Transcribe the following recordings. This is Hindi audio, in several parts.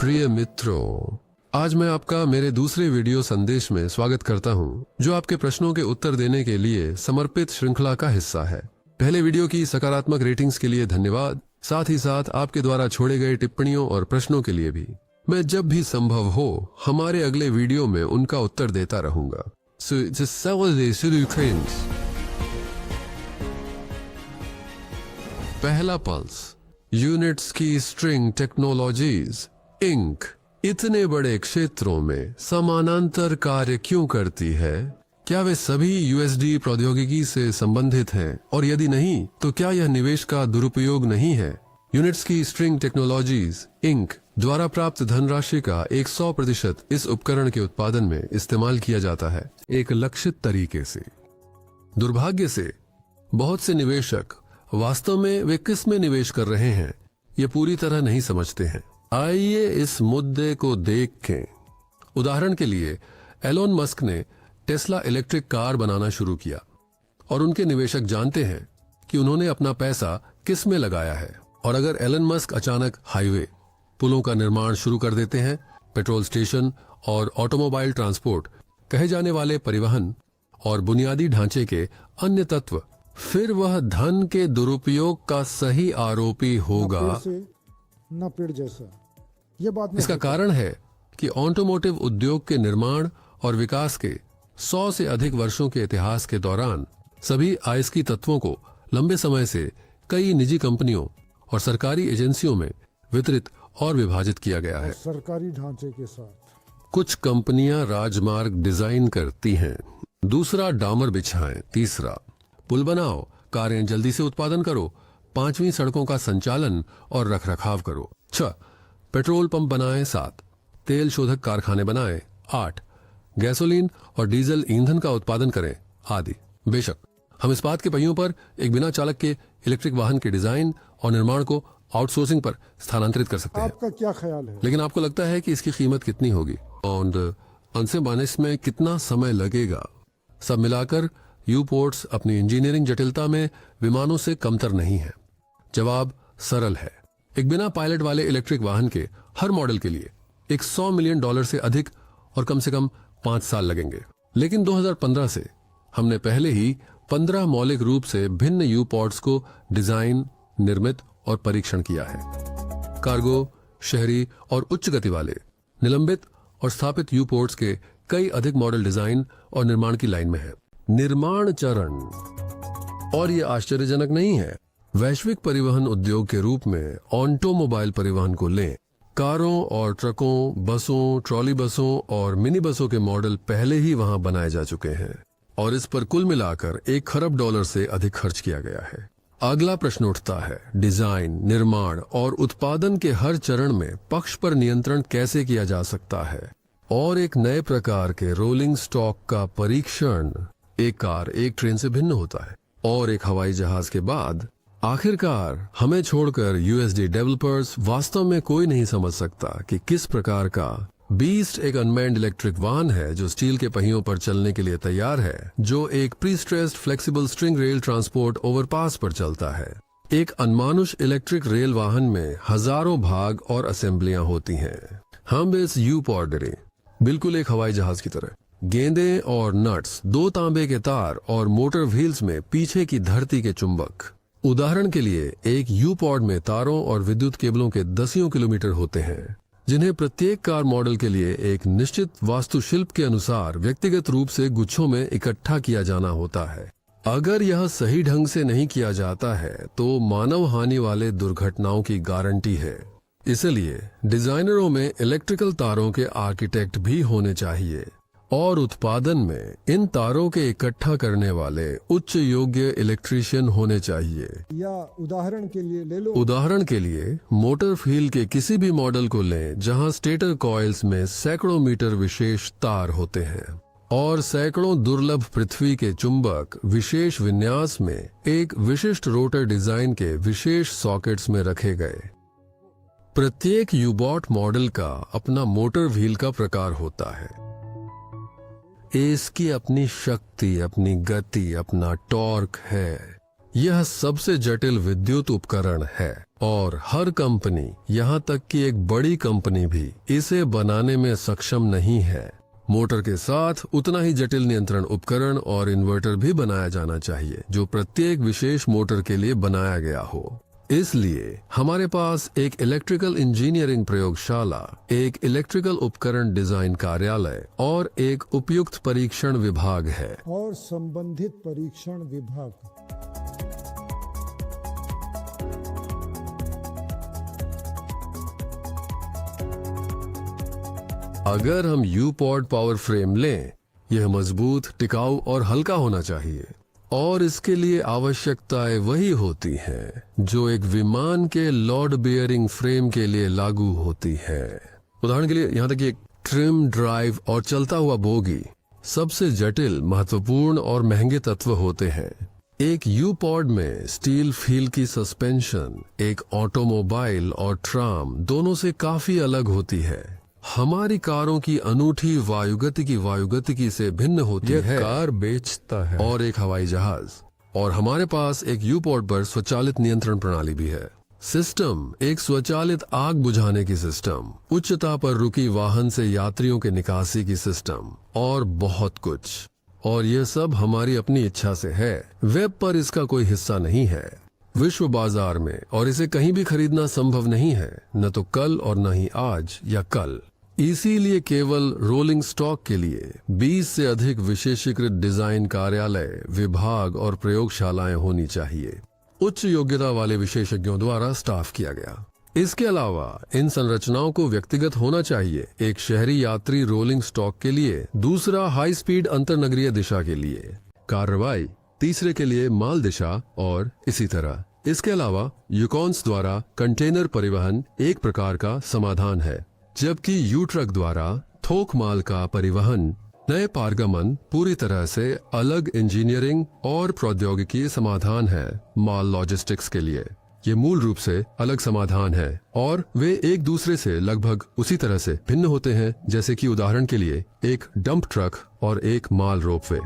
प्रिय मित्रों, आज मैं आपका मेरे दूसरे वीडियो संदेश में स्वागत करता हूं, जो आपके प्रश्नों के उत्तर देने के लिए समर्पित श्रृंखला का हिस्सा है। पहले वीडियो की सकारात्मक रेटिंग्स के लिए धन्यवाद, साथ ही साथ आपके द्वारा छोड़े गए टिप्पणियों और प्रश्नों के लिए भी। मैं जब भी संभव हो हमारे अगले वीडियो में उनका उत्तर देता रहूंगा। पहला पल्स, यूनिट्स की स्ट्रिंग टेक्नोलॉजीज इंक इतने बड़े क्षेत्रों में समानांतर कार्य क्यों करती है? क्या वे सभी यूएसडी प्रौद्योगिकी से संबंधित हैं? और यदि नहीं, तो क्या यह निवेश का दुरुपयोग नहीं है? यूनिट्स की स्ट्रिंग टेक्नोलॉजीज इंक द्वारा प्राप्त धनराशि का 100% इस उपकरण के उत्पादन में इस्तेमाल किया जाता है, एक लक्षित तरीके से। दुर्भाग्य से बहुत से निवेशक वास्तव में वे किस में निवेश कर रहे हैं, ये पूरी तरह नहीं समझते हैं। आइए इस मुद्दे को देखें। उदाहरण के लिए, एलोन मस्क ने टेस्ला इलेक्ट्रिक कार बनाना शुरू किया और उनके निवेशक जानते हैं कि उन्होंने अपना पैसा किस में लगाया है। और अगर एलन मस्क अचानक हाईवे, पुलों का निर्माण शुरू कर देते हैं, पेट्रोल स्टेशन और ऑटोमोबाइल ट्रांसपोर्ट कहे जाने वाले परिवहन और बुनियादी ढांचे के अन्य तत्व, फिर वह धन के दुरुपयोग का सही आरोपी होगा। न पेड़ जैसा ये बात इसका कारण है कि ऑटोमोटिव उद्योग के निर्माण और विकास के 100 से अधिक वर्षों के इतिहास के दौरान सभी अयस्की तत्वों को लंबे समय से कई निजी कंपनियों और सरकारी एजेंसियों में वितरित और विभाजित किया गया है। सरकारी ढांचे के साथ कुछ कंपनियां राजमार्ग डिजाइन करती हैं, दूसरा डामर बिछाएं, तीसरा पुल बनाओ, कारें जल्दी से उत्पादन करो, 5वीं सड़कों का संचालन और रखरखाव करो, 6 पेट्रोल पंप बनाएं, 7 तेल शोधक कारखाने बनाएं, 8 गैसोलीन और डीजल ईंधन का उत्पादन करें, आदि। बेशक हम इस बात के पहियों पर एक बिना चालक के इलेक्ट्रिक वाहन के डिजाइन और निर्माण को आउटसोर्सिंग पर स्थानांतरित कर सकते हैं। आपका क्या ख्याल है? लेकिन आपको लगता है कि इसकी कीमत कितनी होगी और अंसे बानिस में कितना समय लगेगा? सब मिलाकर यू पोर्ट्स अपनी इंजीनियरिंग जटिलता में विमानों से कमतर नहीं है। जवाब सरल है। एक बिना पायलट वाले इलेक्ट्रिक वाहन के हर मॉडल के लिए $100 मिलियन से अधिक और कम से कम 5 साल लगेंगे। लेकिन 2015 से हमने पहले ही 15 मौलिक रूप से भिन्न यू पॉड्स को डिजाइन, निर्मित और परीक्षण किया है। कार्गो, शहरी और उच्च गति वाले, निलंबित और स्थापित यू पोर्ट्स के कई अधिक मॉडल डिजाइन और निर्माण की लाइन में है। निर्माण चरण, और यह आश्चर्यजनक नहीं है। वैश्विक परिवहन उद्योग के रूप में ऑटोमोबाइल परिवहन को लें। कारों और ट्रकों, बसों, ट्रॉली बसों और मिनी बसों के मॉडल पहले ही वहां बनाए जा चुके हैं और इस पर कुल मिलाकर $1 खरब से अधिक खर्च किया गया है। अगला प्रश्न उठता है, डिजाइन, निर्माण और उत्पादन के हर चरण में पक्ष पर नियंत्रण कैसे किया जा सकता है? और एक नए प्रकार के रोलिंग स्टॉक का परीक्षण। एक कार एक ट्रेन से भिन्न होता है और एक हवाई जहाज के बाद आखिरकार हमें छोड़कर यूएसडी डेवलपर्स वास्तव में कोई नहीं समझ सकता कि किस प्रकार का बीस्ट एक अनमैन्ड इलेक्ट्रिक वाहन है जो स्टील के पहियों पर चलने के लिए तैयार है, जो एक pre stressed flexible string rail transport overpass पर चलता है। एक अनमानुष इलेक्ट्रिक रेल वाहन में हजारों भाग और असेंबलियां होती हैं। हम इस यू पॉड डरे, बिल्कुल एक हवाई जहाज की तरह। गेंदे और नट्स, 2 तांबे के तार और मोटर व्हील्स में पीछे की धरती के चुंबक। उदाहरण के लिए, एक यू पॉड में तारों और विद्युत केबलों के दसियों किलोमीटर होते हैं, जिन्हें प्रत्येक कार मॉडल के लिए एक निश्चित वास्तुशिल्प के अनुसार व्यक्तिगत रूप से गुच्छों में इकट्ठा किया जाना होता है। अगर यह सही ढंग से नहीं किया जाता है तो मानव हानि वाले दुर्घटनाओं की गारंटी है। इसलिए डिजाइनरों में इलेक्ट्रिकल तारों के आर्किटेक्ट भी होने चाहिए और उत्पादन में इन तारों के इकट्ठा करने वाले उच्च योग्य इलेक्ट्रीशियन होने चाहिए। या उदाहरण के लिए ले लो, उदाहरण के लिए मोटर व्हील के किसी भी मॉडल को लें जहां स्टेटर कॉइल्स में सैकड़ों मीटर विशेष तार होते हैं और सैकड़ों दुर्लभ पृथ्वी के चुंबक विशेष विन्यास में एक विशिष्ट रोटर डिजाइन के विशेष सॉकेट्स में रखे गए। प्रत्येक यूबॉट मॉडल का अपना मोटर व्हील का प्रकार होता है। इसकी अपनी शक्ति, अपनी गति, अपना टॉर्क है। यह सबसे जटिल विद्युत उपकरण है और हर कंपनी, यहाँ तक कि एक बड़ी कंपनी भी इसे बनाने में सक्षम नहीं है। मोटर के साथ उतना ही जटिल नियंत्रण उपकरण और इन्वर्टर भी बनाया जाना चाहिए जो प्रत्येक विशेष मोटर के लिए बनाया गया हो। इसलिए हमारे पास एक इलेक्ट्रिकल इंजीनियरिंग प्रयोगशाला, एक इलेक्ट्रिकल उपकरण डिजाइन कार्यालय और एक उपयुक्त परीक्षण विभाग है। और संबंधित परीक्षण विभाग। अगर हम U-POD पावर फ्रेम लें, यह मजबूत, टिकाऊ और हल्का होना चाहिए और इसके लिए आवश्यकताएं वही होती हैं जो एक विमान के लोड बेयरिंग फ्रेम के लिए लागू होती है। उदाहरण के लिए यहाँ तक कि एक ट्रिम, ड्राइव और चलता हुआ बोगी सबसे जटिल, महत्वपूर्ण और महंगे तत्व होते हैं। एक U-POD में स्टील फील की सस्पेंशन एक ऑटोमोबाइल और ट्राम दोनों से काफी अलग होती है। हमारी कारों की अनूठी वायुगतिकी से भिन्न होती है। कार बेचता है। और एक हवाई जहाज। और हमारे पास एक U-POD पर स्वचालित नियंत्रण प्रणाली भी है। सिस्टम एक स्वचालित आग बुझाने की सिस्टम, उच्चता पर रुकी वाहन से यात्रियों के निकासी की सिस्टम और बहुत कुछ। और यह सब हमारी अपनी इच्छा से है। वेब पर इसका कोई हिस्सा नहीं है, विश्व बाजार में, और इसे कहीं भी खरीदना संभव नहीं है, न तो कल और न ही आज या कल। इसीलिए केवल रोलिंग स्टॉक के लिए 20 से अधिक विशेषीकृत डिजाइन कार्यालय, विभाग और प्रयोगशालाएं होनी चाहिए, उच्च योग्यता वाले विशेषज्ञों द्वारा स्टाफ किया गया। इसके अलावा इन संरचनाओं को व्यक्तिगत होना चाहिए, एक शहरी यात्री रोलिंग स्टॉक के लिए, दूसरा हाई स्पीड अंतरनगरीय दिशा के लिए कार्रवाई, तीसरे के लिए माल दिशा और इसी तरह। इसके अलावा यूकॉन्स द्वारा कंटेनर परिवहन एक प्रकार का समाधान है, जबकि यू-ट्रक द्वारा थोक माल का परिवहन, नए पारगमन पूरी तरह से अलग इंजीनियरिंग और प्रौद्योगिकी समाधान है। माल लॉजिस्टिक्स के लिए ये मूल रूप से अलग समाधान है और वे एक दूसरे से लगभग उसी तरह से भिन्न होते हैं जैसे कि उदाहरण के लिए एक डंप ट्रक और एक माल रोपवे।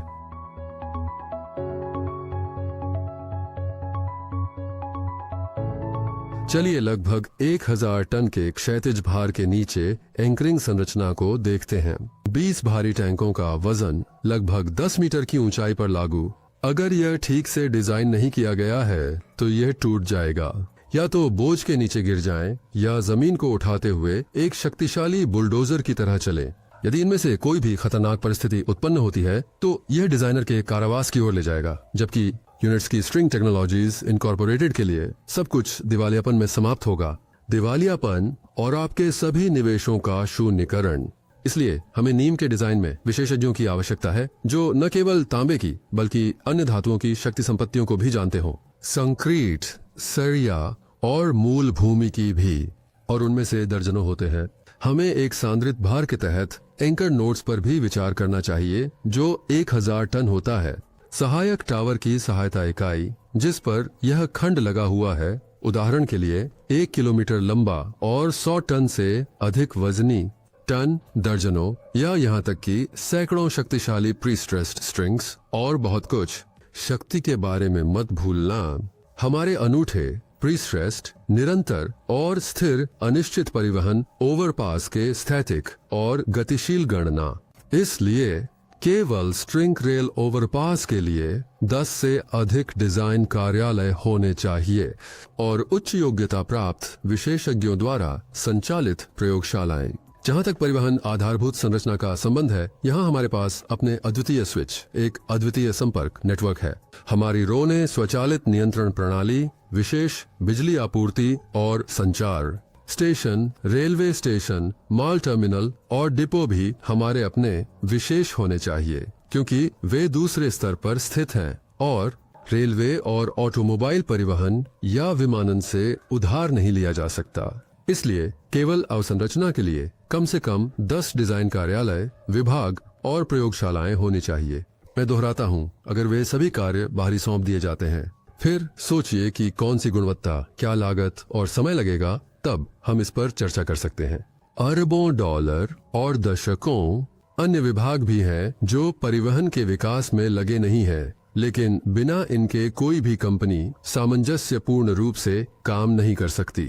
चलिए लगभग 1000 टन के क्षैतिज भार के नीचे एंकरिंग संरचना को देखते हैं। 20 भारी टैंकों का वजन लगभग 10 मीटर की ऊंचाई पर लागू। अगर यह ठीक से डिजाइन नहीं किया गया है तो यह टूट जाएगा, या तो बोझ के नीचे गिर जाएं, या जमीन को उठाते हुए एक शक्तिशाली बुलडोजर की तरह चले। यदि इनमें से कोई भी खतरनाक परिस्थिति उत्पन्न होती है तो यह डिजाइनर के कारावास की ओर ले जाएगा, जबकि यूनिट्स की स्ट्रिंग टेक्नोलॉजीज इनकॉर्पोरेटेड के लिए सब कुछ दिवालियापन में समाप्त होगा। दिवालियापन और आपके सभी निवेशों का शून्यकरण। इसलिए हमें नीम के डिजाइन में विशेषज्ञों की आवश्यकता है जो न केवल तांबे की बल्कि अन्य धातुओं की शक्ति संपत्तियों को भी जानते हों, संक्रीट, सरिया और मूल भूमि की भी, और उनमें से दर्जनों होते हैं। हमें एक सांद्रित भार के तहत एंकर नोड्स पर भी विचार करना चाहिए जो 1000 टन होता है। सहायक टावर की सहायता इकाई जिस पर यह खंड लगा हुआ है, उदाहरण के लिए 1 किलोमीटर लंबा और 100 टन से अधिक वजनी, टन, दर्जनों या यहाँ तक कि सैकड़ों शक्तिशाली प्री-स्ट्रेस्ड स्ट्रिंग्स और बहुत कुछ। शक्ति के बारे में मत भूलना। हमारे अनूठे प्री-स्ट्रेस्ड, निरंतर और स्थिर अनिश्चित परिवहन ओवरपास के स्थैतिक और गतिशील गणना। इसलिए केवल स्ट्रिंग रेल ओवरपास के लिए 10 से अधिक डिजाइन कार्यालय होने चाहिए और उच्च योग्यता प्राप्त विशेषज्ञों द्वारा संचालित प्रयोगशालाएं। जहां तक परिवहन आधारभूत संरचना का संबंध है, यहाँ हमारे पास अपने अद्वितीय स्विच, एक अद्वितीय संपर्क नेटवर्क है। हमारी रो ने स्वचालित नियंत्रण प्रणाली, विशेष बिजली आपूर्ति और संचार, स्टेशन, रेलवे स्टेशन, माल टर्मिनल और डिपो भी हमारे अपने विशेष होने चाहिए क्योंकि वे दूसरे स्तर पर स्थित हैं और रेलवे और ऑटोमोबाइल परिवहन या विमानन से उधार नहीं लिया जा सकता। इसलिए केवल अवसंरचना के लिए कम से कम 10 डिजाइन कार्यालय, विभाग और प्रयोगशालाएं होनी चाहिए। मैं दोहराता हूँ, अगर वे सभी कार्य बाहरी सौंप दिए जाते हैं, फिर सोचिए कि कौन सी गुणवत्ता, क्या लागत और समय लगेगा, तब हम इस पर चर्चा कर सकते हैं। अरबों डॉलर और दशकों अन्य विभाग भी हैं जो परिवहन के विकास में लगे नहीं हैं, लेकिन बिना इनके कोई भी कंपनी सामंजस्यपूर्ण रूप से काम नहीं कर सकती।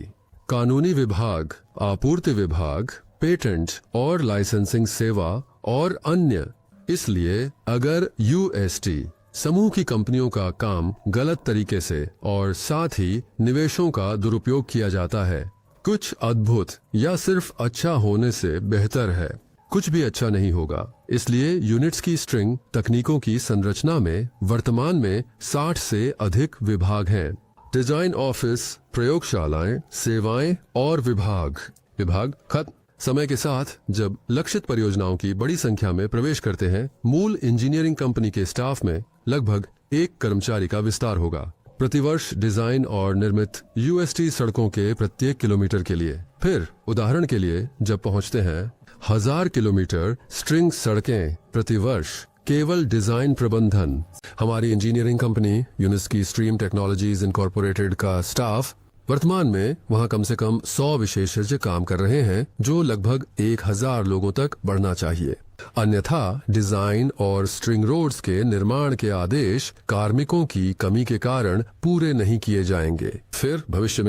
कानूनी विभाग, आपूर्ति विभाग, पेटेंट और लाइसेंसिंग सेवा और अन्य। इसलिए अगर यूएसटी समूह की कंपनियों का काम गलत तरीके से और साथ ही निवेशों का दुरुपयोग किया जाता है, कुछ अद्भुत या सिर्फ अच्छा होने से बेहतर है, कुछ भी अच्छा नहीं होगा। इसलिए यूनिट्स की स्ट्रिंग तकनीकों की संरचना में वर्तमान में 60 से अधिक विभाग हैं। डिजाइन ऑफिस, प्रयोगशालाएं, सेवाएं और विभाग खत्म। समय के साथ जब लक्षित परियोजनाओं की बड़ी संख्या में प्रवेश करते हैं, मूल इंजीनियरिंग कंपनी के स्टाफ में लगभग 1 कर्मचारी का विस्तार होगा। प्रतिवर्ष डिजाइन और निर्मित यूएसटी सड़कों के प्रत्येक किलोमीटर के लिए। फिर उदाहरण के लिए जब पहुंचते हैं 1000 किलोमीटर स्ट्रिंग सड़कें प्रतिवर्ष केवल डिजाइन प्रबंधन। हमारी इंजीनियरिंग कंपनी यूनिट्स की स्ट्रीम टेक्नोलॉजीज इनकॉर्पोरेटेड का स्टाफ वर्तमान में वहां कम से कम 100 विशेषज्ञ काम कर रहे हैं, जो लगभग 1000 लोगों तक बढ़ना चाहिए। अन्यथा डिजाइन और स्ट्रिंग रोड्स के निर्माण के आदेश कार्मिकों की कमी के कारण पूरे नहीं किए जाएंगे। फिर भविष्य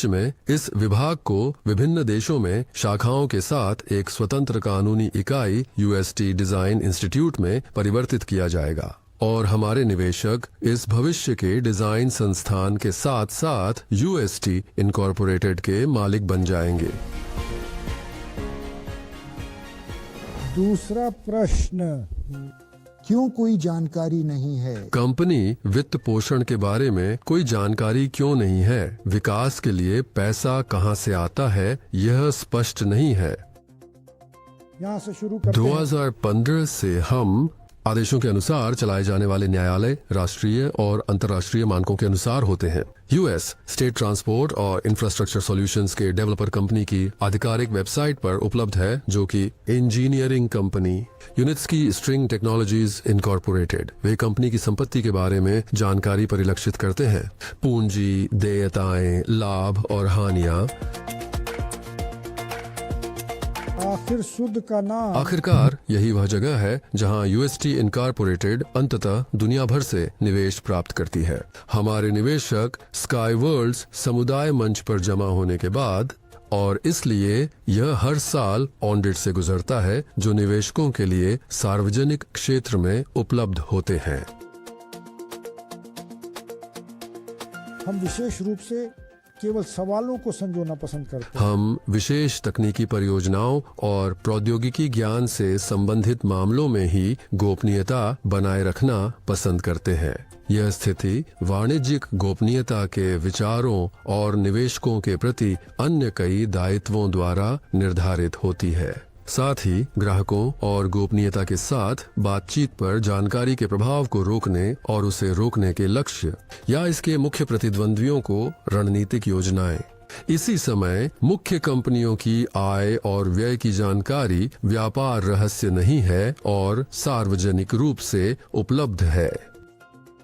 में इस विभाग को विभिन्न देशों में शाखाओं के साथ एक स्वतंत्र कानूनी इकाई यूएसटी डिजाइन इंस्टीट्यूट में परिवर्तित किया जाएगा और हमारे निवेशक इस भविष्य के डिजाइन संस्थान के साथ साथ यूएसटी इनकॉर्पोरेटेड के मालिक बन जाएंगे। दूसरा प्रश्न, क्यों कोई जानकारी नहीं है? कंपनी वित्त पोषण के बारे में कोई जानकारी क्यों नहीं है? विकास के लिए पैसा कहां से आता है, यह स्पष्ट नहीं है। यहाँ से शुरू करते हैं। 2015 से हम आदेशों के अनुसार चलाए जाने वाले न्यायालय राष्ट्रीय और अंतर्राष्ट्रीय मानकों के अनुसार होते हैं। यूएस स्टेट ट्रांसपोर्ट और इंफ्रास्ट्रक्चर सॉल्यूशंस के डेवलपर कंपनी की आधिकारिक वेबसाइट पर उपलब्ध है, जो कि इंजीनियरिंग कंपनी यूनिट्स की स्ट्रिंग टेक्नोलॉजीज इनकॉर्पोरेटेड। वे कंपनी की संपत्ति के बारे में जानकारी परिलक्षित करते हैं। पूंजी, देयताएं, लाभ और हानियां। आखिर शुद्ध का नाम। आखिरकार यही वह जगह है जहां यूएसटी इनकॉर्पोरेटेड अंततः दुनिया भर से निवेश प्राप्त करती है। हमारे निवेशक स्काई वर्ल्ड्स समुदाय मंच पर जमा होने के बाद, और इसलिए यह हर साल ऑडिट से गुजरता है जो निवेशकों के लिए सार्वजनिक क्षेत्र में उपलब्ध होते हैं। हम विशेष रूप से केवल सवालों को संजोना पसंद करते हैं। हम विशेष तकनीकी परियोजनाओं और प्रौद्योगिकी ज्ञान से संबंधित मामलों में ही गोपनीयता बनाए रखना पसंद करते हैं। यह स्थिति वाणिज्यिक गोपनीयता के विचारों और निवेशकों के प्रति अन्य कई दायित्वों द्वारा निर्धारित होती है। साथ ही ग्राहकों और गोपनीयता के साथ बातचीत पर जानकारी के प्रभाव को रोकने और उसे रोकने के लक्ष्य या इसके मुख्य प्रतिद्वंद्वियों को रणनीतिक योजनाएं। इसी समय मुख्य कंपनियों की आय और व्यय की जानकारी व्यापार रहस्य नहीं है और सार्वजनिक रूप से उपलब्ध है।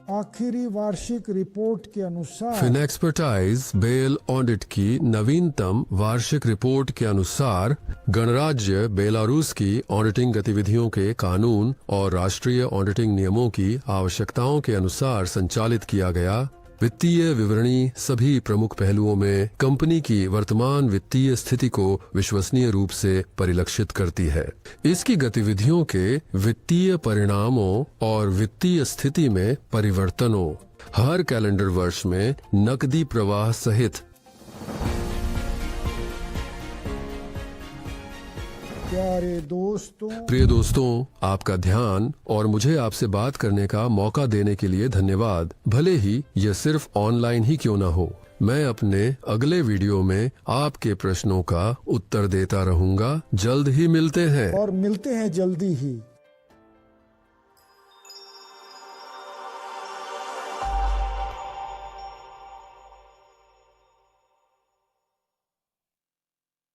आखिरी वार्षिक रिपोर्ट के अनुसार फिनएक्सपर्टाइज बेल ऑडिट की नवीनतम वार्षिक रिपोर्ट के अनुसार गणराज्य बेलारूस की ऑडिटिंग गतिविधियों के कानून और राष्ट्रीय ऑडिटिंग नियमों की आवश्यकताओं के अनुसार संचालित किया गया वित्तीय विवरणी सभी प्रमुख पहलुओं में कंपनी की वर्तमान वित्तीय स्थिति को विश्वसनीय रूप से परिलक्षित करती है। इसकी गतिविधियों के वित्तीय परिणामों और वित्तीय स्थिति में परिवर्तनों, हर कैलेंडर वर्ष में नकदी प्रवाह सहित। प्रिय दोस्तों, आपका ध्यान और मुझे आपसे बात करने का मौका देने के लिए धन्यवाद। भले ही यह सिर्फ ऑनलाइन ही क्यों न हो, मैं अपने अगले वीडियो में आपके प्रश्नों का उत्तर देता रहूंगा। जल्द ही मिलते हैं जल्दी ही।